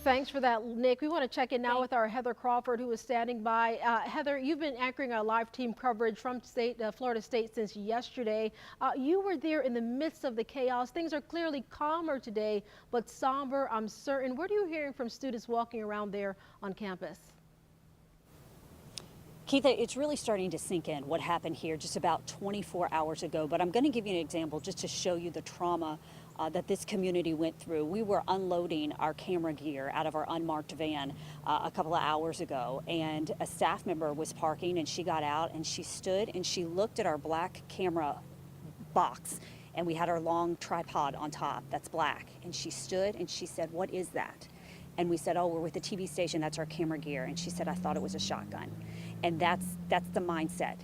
Thanks for that, Nick. We want to check in now with our Heather Crawford, who is standing by. Heather, you've been anchoring our live team coverage from Florida State since yesterday. You were there in the midst of the chaos. Things are clearly calmer today, but somber, I'm certain. What are you hearing from students walking around there on campus? Keitha, it's really starting to sink in what happened here just about 24 hours ago, but I'm going to give you an example just to show you the trauma that this community went through. We were unloading our camera gear out of our unmarked van a couple of hours ago, and a staff member was parking, and she got out and she stood and she looked at our black camera box, and we had our long tripod on top that's black, and she stood and she said, "What is that?" And we said, "Oh, we're with the TV station, that's our camera gear." And she said, "I thought it was a shotgun." And that's the mindset.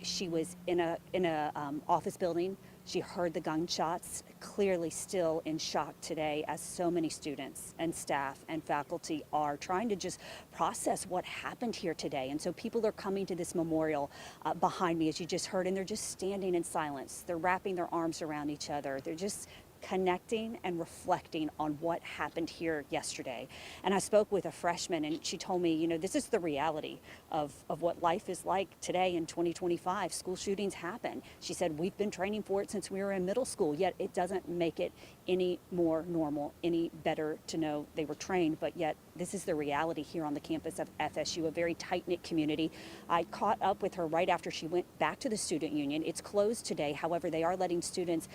She was in a office building. She heard the gunshots, clearly still in shock today, as so many students and staff and faculty are trying to just process what happened here today. And so people are coming to this memorial behind me, as you just heard, and they're just standing in silence. They're wrapping their arms around each other. They're just connecting and reflecting on what happened here yesterday. And I spoke with a freshman, and she told me, this is the reality of what life is like today in 2025. School shootings happen. She said, we've been training for it since we were in middle school, yet it doesn't make it any more normal, any better to know they were trained, but yet this is the reality here on the campus of FSU, a very tight-knit community. I caught up with her right after she went back to the student union. It's closed today. However, they are letting students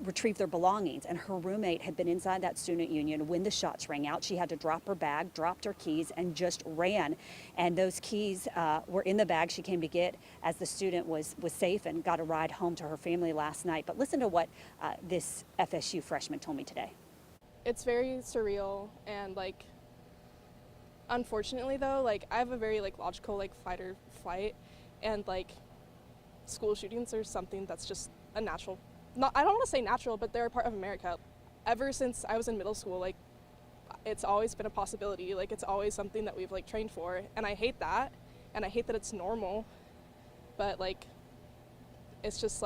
retrieve their belongings, and her roommate had been inside that student union when the shots rang out. She had to drop her bag, dropped her keys, and just ran. And those keys were in the bag she came to get as the student was safe and got a ride home to her family last night. But listen to what this FSU freshman told me today. It's very surreal, and unfortunately though, I have a very logical fight or flight, and school shootings are something that's just a natural, I don't want to say natural, but they're a part of America. Ever since I was in middle school, it's always been a possibility. It's always something that we've trained for, and I hate that, and I hate that it's normal, but it's just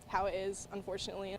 how it is, unfortunately.